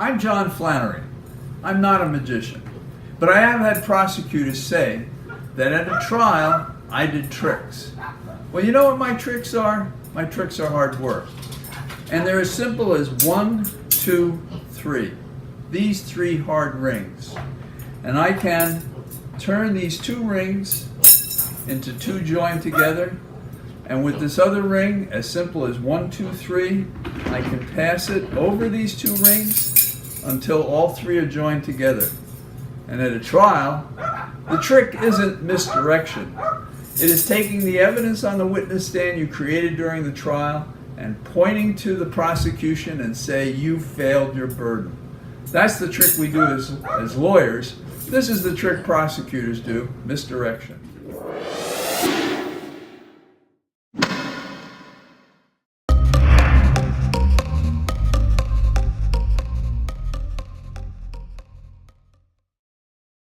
I'm John Flannery. I'm not a magician, but I have had prosecutors say that at a trial I did tricks. Well, you know what my tricks are? My tricks are hard work. And they're as simple as 1, 2, 3. These 3 hard rings. And I can turn these 2 rings into 2 joined together. And with this other ring, as simple as 1, 2, 3, I can pass it over these 2 rings until all 3 are joined together. And at a trial, the trick isn't misdirection. It is taking the evidence on the witness stand you created during the trial and pointing to the prosecution and say, you failed your burden. That's the trick we do as lawyers. This is the trick prosecutors do, misdirection.